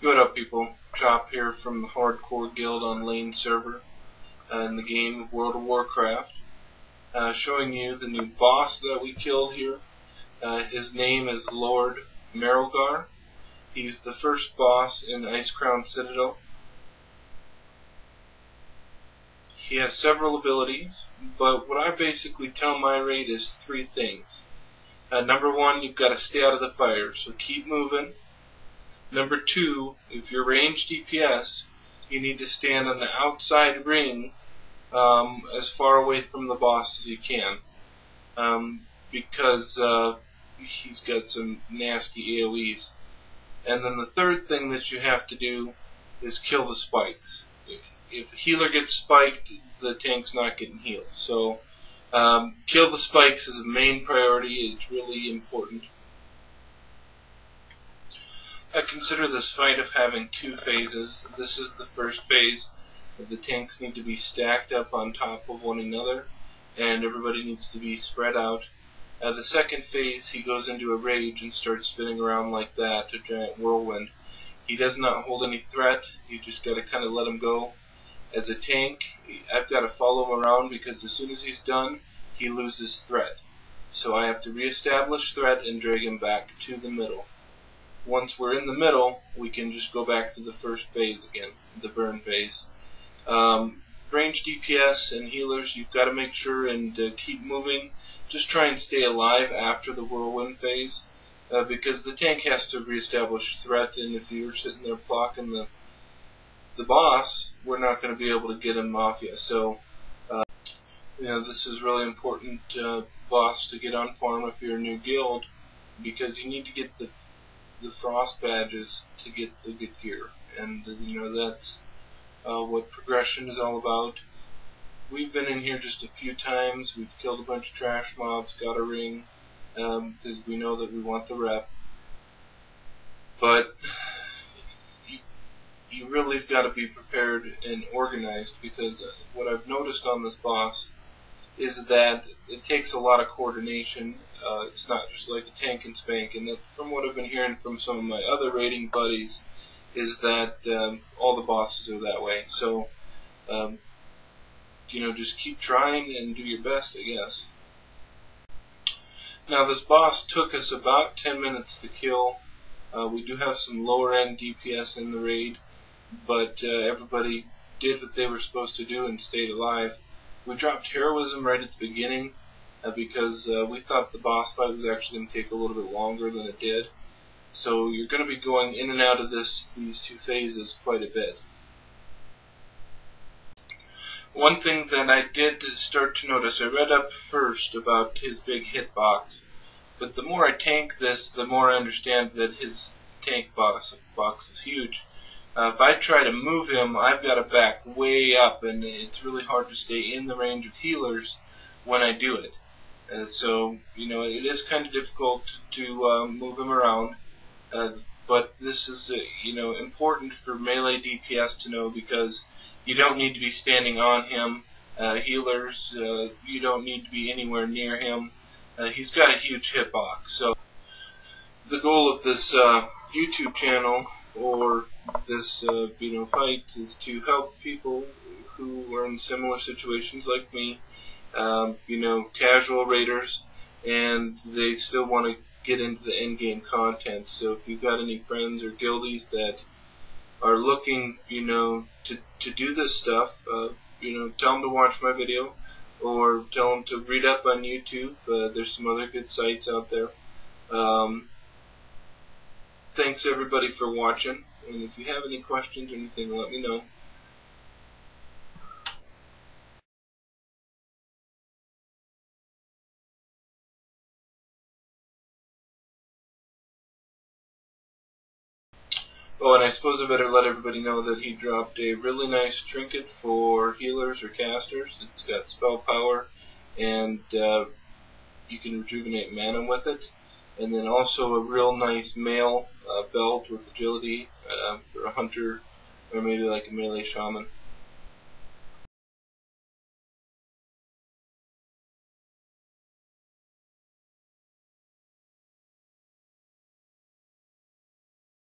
What up, people? Chop here from the Hardcore Guild on Lane server in the game of World of Warcraft, showing you the new boss that we killed here. His name is Lord Marrowgar. He's the first boss in Icecrown Citadel. He has several abilities, but what I basically tell my raid is three things. Number one, you've got to stay out of the fire, so keep moving. Number two, if you're ranged DPS, you need to stand on the outside ring as far away from the boss as you can, because he's got some nasty AoEs. And then the third thing that you have to do is kill the spikes. If a healer gets spiked, the tank's not getting healed. So kill the spikes is a main priority. It's really important. I consider this fight of having two phases. This is the first phase. The tanks need to be stacked up on top of one another, and everybody needs to be spread out. The second phase, he goes into a rage and starts spinning around like that, a giant whirlwind. He does not hold any threat. You just got to kind of let him go. As a tank, I've got to follow him around because as soon as he's done, he loses threat. So I have to reestablish threat and drag him back to the middle. Once we're in the middle, we can just go back to the first phase again, the burn phase. Range DPS and healers, you've got to make sure and keep moving. Just try and stay alive after the whirlwind phase, because the tank has to reestablish threat, and if you're sitting there blocking the boss, we're not going to be able to get him off you. So, this is really important boss to get on farm if you're a new guild, because you need to get the frost badges to get the good gear, and that's what progression is all about. We've been in here just a few times. We've killed a bunch of trash mobs, got a ring, because we know that we want the rep. But you really have got to be prepared and organized, because what I've noticed on this boss is that it takes a lot of coordination. It's not just like a tank and spank, and from what I've been hearing from some of my other raiding buddies is that all the bosses are that way. So, just keep trying and do your best, I guess. Now, this boss took us about 10 minutes to kill. We do have some lower end DPS in the raid, but everybody did what they were supposed to do and stayed alive. We dropped heroism right at the beginning because we thought the boss fight was actually going to take a little bit longer than it did. So you're going to be going in and out of these two phases quite a bit. One thing that I did start to notice, I read up first about his big hitbox, but the more I tank this, the more I understand that his tank box is huge. If I try to move him, I've got to back way up, and it's really hard to stay in the range of healers when I do it. So, it is kind of difficult to move him around, but this is, important for melee DPS to know, because you don't need to be standing on him. Healers, you don't need to be anywhere near him. He's got a huge hitbox. So, the goal of this YouTube channel, or this fight, is to help people who are in similar situations like me, casual raiders, and they still want to get into the end game content. So if you've got any friends or guildies that are looking, to do this stuff, tell them to watch my video, or tell them to read up on YouTube. There's some other good sites out there. Thanks everybody for watching, and if you have any questions or anything, let me know. Oh, and I suppose I better let everybody know that he dropped a really nice trinket for healers or casters. It's got spell power, and you can rejuvenate mana with it. And then also a real nice mail belt with agility for a hunter, or maybe like a melee shaman.